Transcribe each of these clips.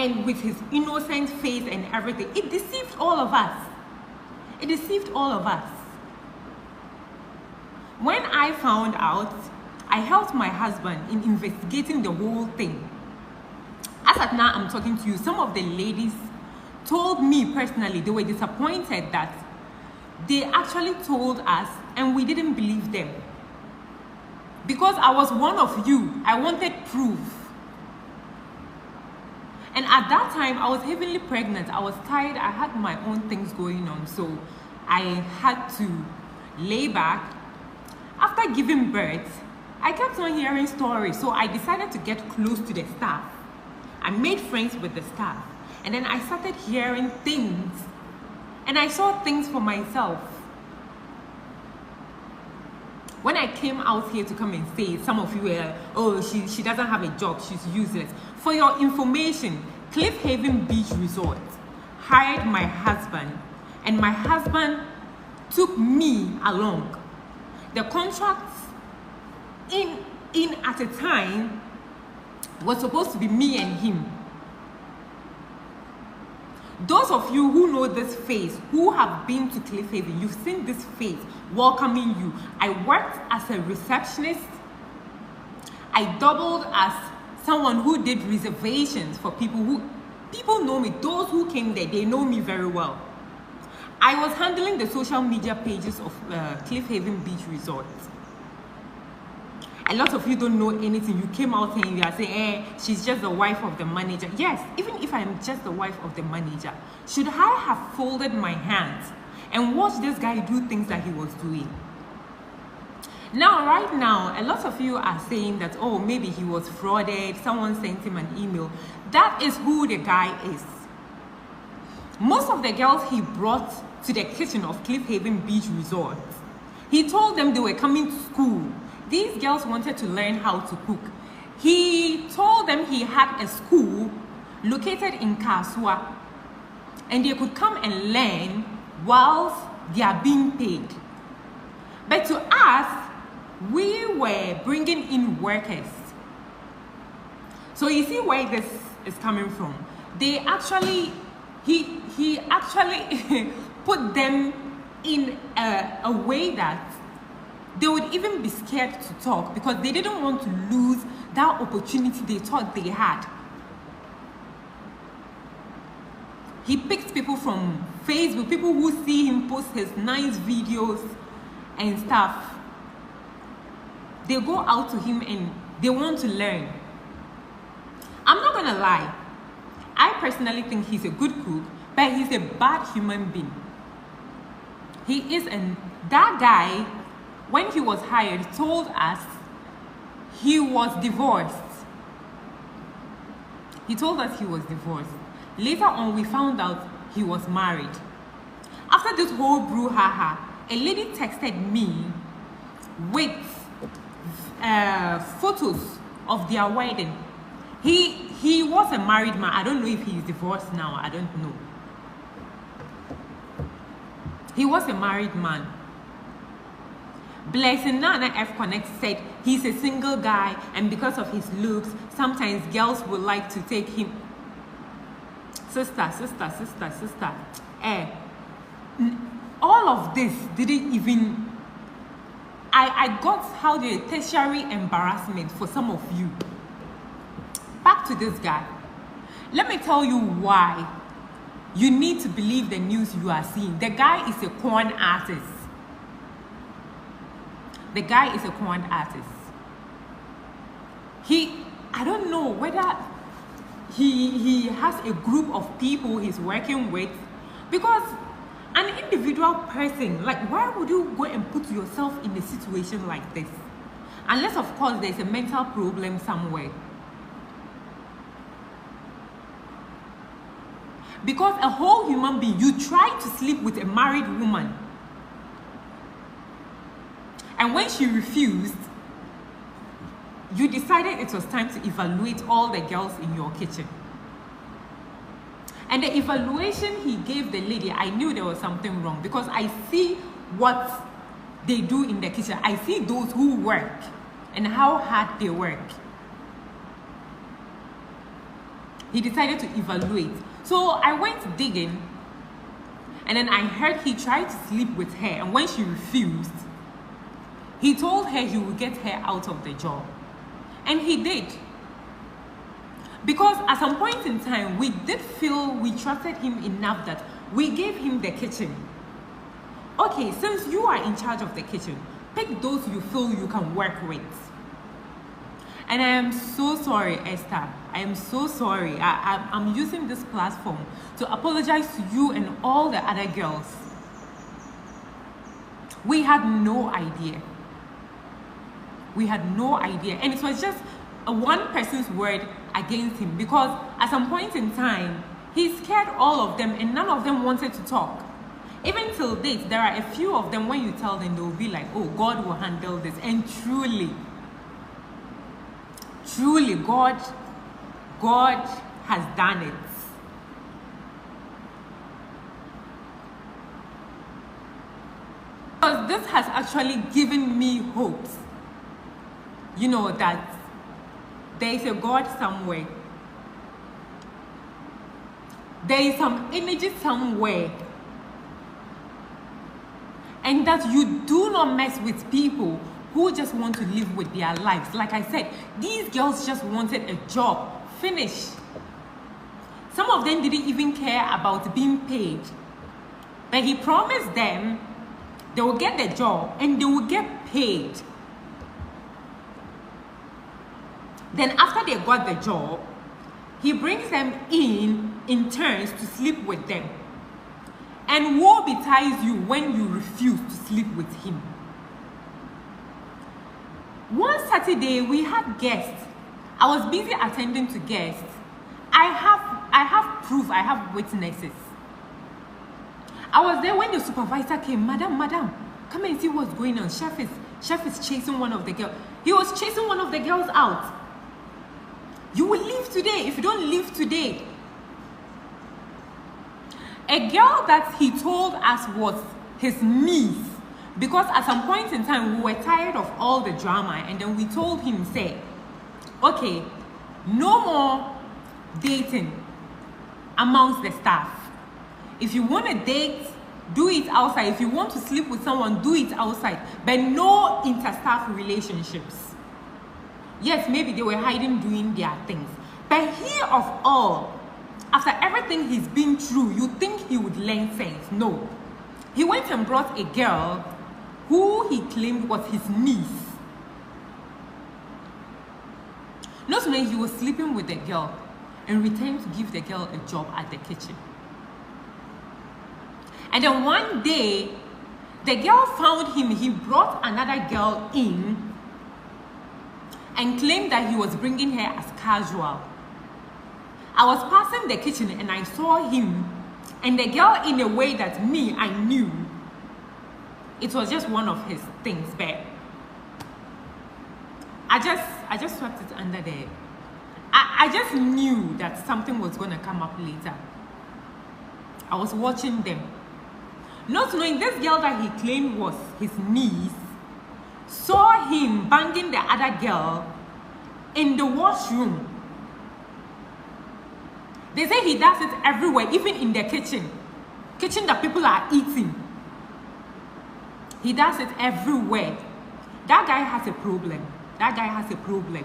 and with his innocent face and everything. It deceived all of us. It deceived all of us. When I found out, I helped my husband in investigating the whole thing. As at now I'm talking to you, some of the ladies told me personally they were disappointed that they actually told us and we didn't believe them. Because I was one of you, I wanted proof. And at that time, I was heavily pregnant. I was tired. I had my own things going on. So I had to lay back. After giving birth, I kept on hearing stories. So I decided to get close to the staff. I made friends with the staff. And then I started hearing things. And I saw things for myself. When I came out here to come and say, some of you were, oh, she doesn't have a job, she's useless. For your information, Cliff Haven Beach Resort hired my husband, and my husband took me along. The contract in at a time was supposed to be me and him. Those of you who know this face, who have been to Cliff Haven, you've seen this face welcoming you. I worked as a receptionist. I doubled as someone who did reservations for people know me. Those who came there, they know me very well. I was handling the social media pages of Cliff Haven Beach Resort. A lot of you don't know anything. You came out here and you are saying, she's just the wife of the manager. Yes, even if I'm just the wife of the manager, should I have folded my hands and watched this guy do things that he was doing? Now, right now, a lot of you are saying that, oh, maybe he was frauded, someone sent him an email. That is who the guy is. Most of the girls he brought to the kitchen of Cliff Haven Beach Resort, he told them they were coming to school. These girls wanted to learn how to cook. He told them he had a school located in Kasua, and they could come and learn whilst they are being paid. But to us, we were bringing in workers. So you see where this is coming from. They actually, he actually put them in a way that they would even be scared to talk because they didn't want to lose that opportunity they thought they had. He picked people from Facebook, people who see him post his nice videos and stuff. They go out to him and they want to learn. I'm not gonna lie. I personally think he's a good cook, but he's a bad human being. He is, and that guy, when he was hired, told us he was divorced. He told us he was divorced. Later on, we found out he was married. After this whole brouhaha, a lady texted me with photos of their wedding. He was a married man. I don't know if he's divorced now. I don't know. He was a married man. Blessing Nana F Connect said he's a single guy, and because of his looks, sometimes girls would like to take him. Sister. All of this didn't even. I got how the tertiary embarrassment for some of you. Back to this guy. Let me tell you why you need to believe the news you are seeing. The guy is a corn artist. The guy is a corn artist. I don't know whether he has a group of people he's working with, because an individual person, like, why would you go and put yourself in a situation like this? Unless, of course, there's a mental problem somewhere. Because a whole human being, you try to sleep with a married woman, and when she refused, you decided it was time to evaluate all the girls in your kitchen. And the evaluation he gave the lady, I knew there was something wrong, because I see what they do in the kitchen. I see those who work and how hard they work. He decided to evaluate. So I went digging, and then I heard he tried to sleep with her, and when she refused, he told her he would get her out of the job. And he did. Because at some point in time, we did feel we trusted him enough that we gave him the kitchen. Okay, since you are in charge of the kitchen, pick those you feel you can work with. And I am so sorry, Esther. I am so sorry. I'm using this platform to apologize to you and all the other girls. We had no idea. We had no idea. And it was just one person's word against him, because at some point in time, he scared all of them and none of them wanted to talk. Even till date, there are a few of them, when you tell them, they will be like, oh, God will handle this. And truly, God has done it. Because this has actually given me hopes. You know, that there is a God somewhere. There is some energy somewhere. And that you do not mess with people who just want to live with their lives. Like I said, these girls just wanted a job. Finish. Some of them didn't even care about being paid. But he promised them they will get the job and they will get paid. Then after they got the job, he brings them in turns to sleep with them. And woe betides you when you refuse to sleep with him. One Saturday, we had guests. I was busy attending to guests. I have proof, I have witnesses. I was there when the supervisor came. Madam, come and see what's going on. Chef is chasing one of the girls. He was chasing one of the girls out. You will leave today. If you don't leave today. A girl that he told us was his niece, because at some point in time we were tired of all the drama, and then we told him, say, okay, no more dating amongst the staff. If you want to date, do it outside. If you want to sleep with someone, do it outside, but no inter-staff relationships. Yes, maybe they were hiding doing their things, but here of all, after everything he's been through, you think he would learn sense. No. He went and brought a girl who he claimed was his niece. Not only he was sleeping with the girl and returned to give the girl a job at the kitchen. And then one day, the girl found him. He brought another girl in and claimed that he was bringing her as casual. I was passing the kitchen and I saw him and the girl in a way that I knew it was just one of his things, but I just swept it under there. I just knew that something was going to come up later. I was watching them. Not knowing this girl that he claimed was his niece saw him banging the other girl in the washroom. They say he does it everywhere, even in the kitchen. Kitchen that people are eating. He does it everywhere. That guy has a problem. That guy has a problem.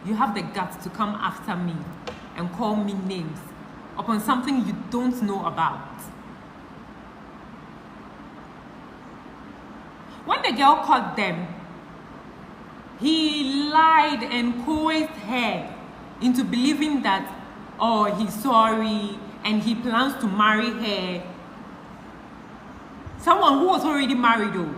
You have the guts to come after me and call me names upon something you don't know about. When the girl caught them, he lied and coerced her into believing that, oh, he's sorry and he plans to marry her. Someone who was already married though.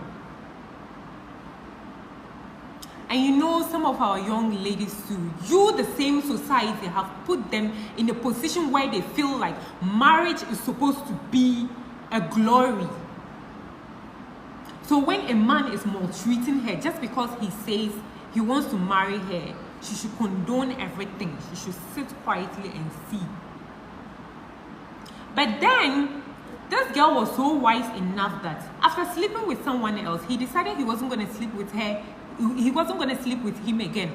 And you know, some of our young ladies too, the same society have put them in a position where they feel like marriage is supposed to be a glory. So when a man is maltreating her just because he says he wants to marry her, she should condone everything. She should sit quietly and see. But then, this girl was so wise enough that after after sleeping with someone else, he decided he wasn't going to sleep with her. He wasn't going to sleep with him again.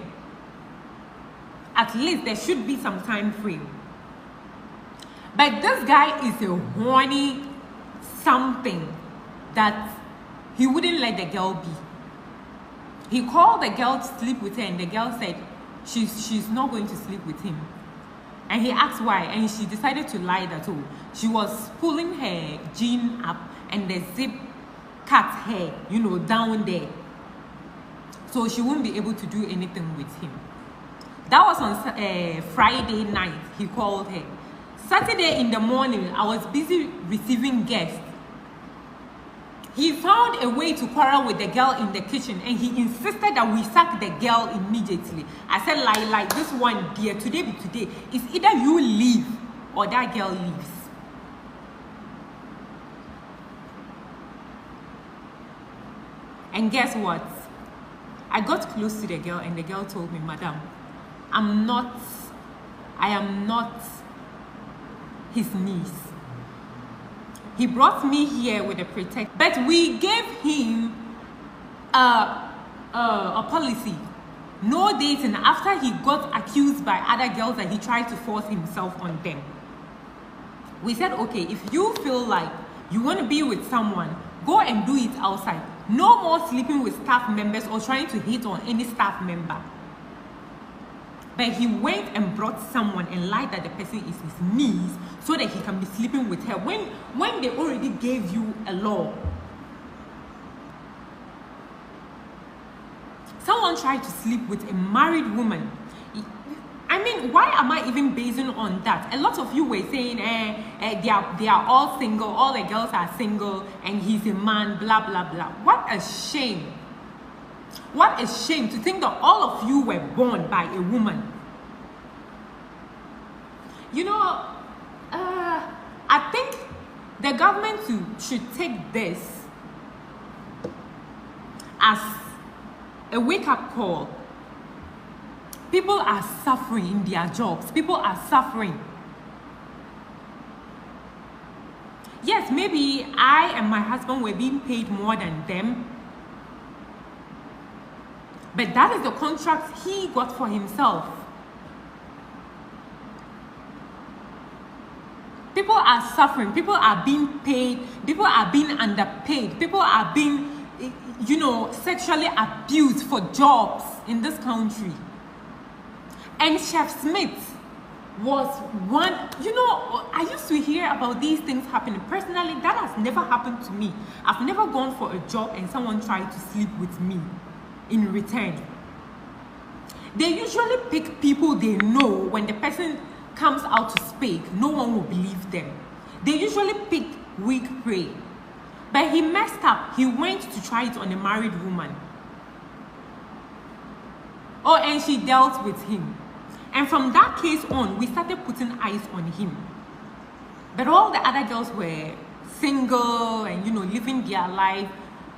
At least there should be some time frame. But this guy is a horny something that he wouldn't let the girl be. He called the girl to sleep with her, and the girl said she's not going to sleep with him. And he asked why, and she decided to lie that she was pulling her jean up and the zip cut her, down there. So she wouldn't be able to do anything with him. That was on Friday night, he called her. Saturday in the morning, I was busy receiving guests. He found a way to quarrel with the girl in the kitchen, and he insisted that we sack the girl immediately. I said, like this one, dear, today be today. It's either you leave or that girl leaves. And guess what? I got close to the girl, and the girl told me, Madam, I am not his niece. He brought me here with a pretext, but we gave him a policy. No dating after he got accused by other girls that he tried to force himself on them. We said, okay, if you feel like you want to be with someone, go and do it outside. No more sleeping with staff members or trying to hit on any staff member. But he went and brought someone and lied that the person is his niece so that he can be sleeping with her when they already gave you a law. Someone tried to sleep with a married woman. I mean, why am I even basing on that? A lot of you were saying, they are all single, all the girls are single, and he's a man, blah, blah, blah. What a shame. What a shame to think that all of you were born by a woman. I think the government should take this as a wake-up call. People are suffering in their jobs. People are suffering. Yes, maybe I and my husband were being paid more than them. But that is the contract he got for himself. People are suffering. People are being paid. People are being underpaid. People are being, sexually abused for jobs in this country. And Chef Smith was one, I used to hear about these things happening. Personally, that has never happened to me. I've never gone for a job and someone tried to sleep with me in return. They usually pick people they know. When the person comes out to speak, no one will believe them. They usually pick weak prey. But he messed up. He went to try it on a married woman. Oh, and she dealt with him. And from that case on, we started putting eyes on him. But all the other girls were single and, living their life.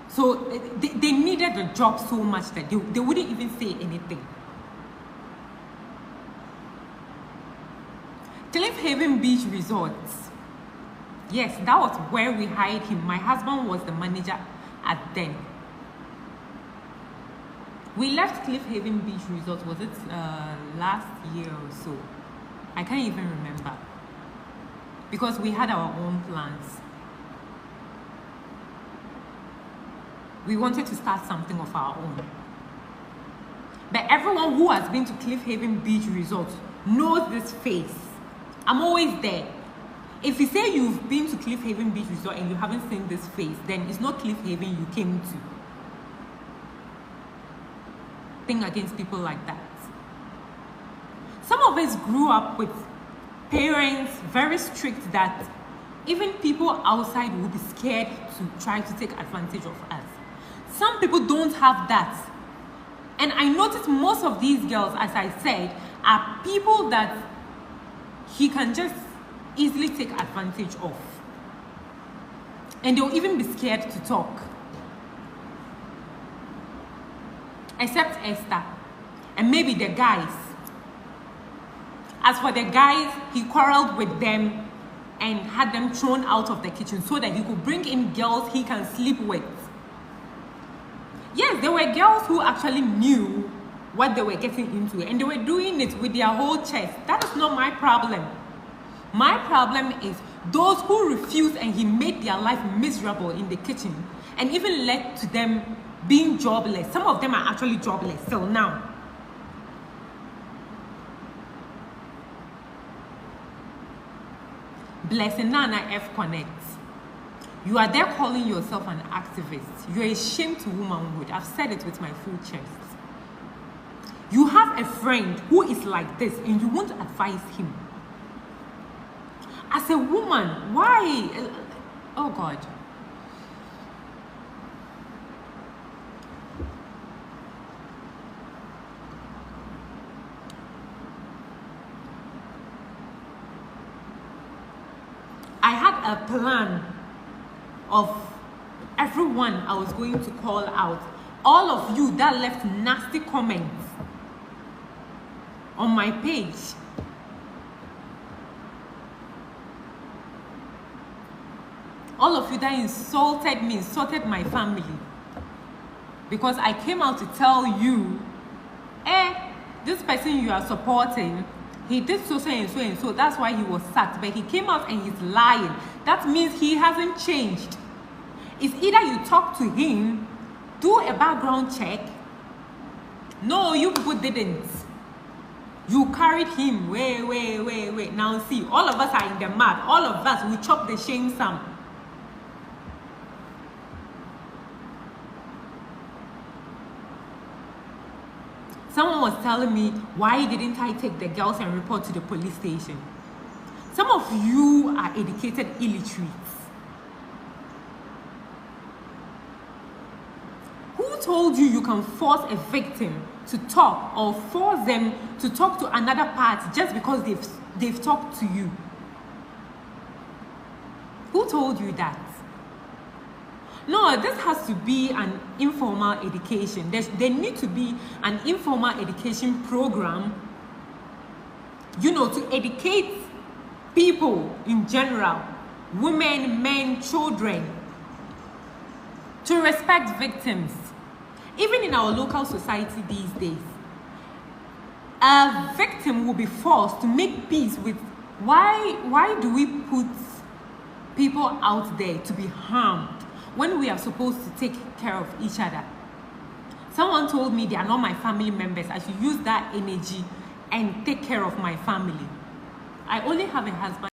So they needed the job so much that they wouldn't even say anything. Cliff Haven Beach Resorts. Yes, that was where we hired him. My husband was the manager at then. We left Cliff Haven Beach Resort, was it last year or so? I can't even remember. Because we had our own plans. We wanted to start something of our own. But everyone who has been to Cliff Haven Beach Resort knows this face. I'm always there. If you say you've been to Cliff Haven Beach Resort and you haven't seen this face, then it's not Cliff Haven you came to. Thing against people like that. Some of us grew up with parents very strict that even people outside would be scared to try to take advantage of us. Some people don't have that. And I noticed most of these girls, as I said, are people that he can just easily take advantage of. And they'll even be scared to talk. Except Esther. And maybe the guys. As for the guys, he quarreled with them and had them thrown out of the kitchen so that he could bring in girls he can sleep with. Yes, there were girls who actually knew what they were getting into, and they were doing it with their whole chest. That is not my problem. My problem is those who refused, and he made their life miserable in the kitchen and even led to them being jobless. Some of them are actually jobless till now. Blessing Nana F connects. You are there calling yourself an activist. You're ashamed to womanhood. I've said it with my full chest. You have a friend who is like this and you won't advise him. As a woman, why? Oh God. I had a plan of everyone I was going to call out. All of you that left nasty comments on my page. All of you that insulted me, insulted my family. Because I came out to tell you, this person you are supporting, he did so and so and so, that's why he was sacked. But he came out and he's lying. That means he hasn't changed. It's either you talk to him, do a background check. No, you people didn't. You carried him way. Now see, all of us are in the mud. All of us, we chop the shame some. Someone was telling me, why didn't I take the girls and report to the police station? Some of you are educated illiterates. Who told you you can force a victim to talk or force them to talk to another party just because they've talked to you? Who told you that? No, this has to be an informal education. There need to be an informal education program, you know, to educate people in general, women, men, children, to respect victims. Even in our local society these days, a victim will be forced to make peace with, why do we put people out there to be harmed when we are supposed to take care of each other? Someone told me they are not my family members. I should use that energy and take care of my family. I only have a husband.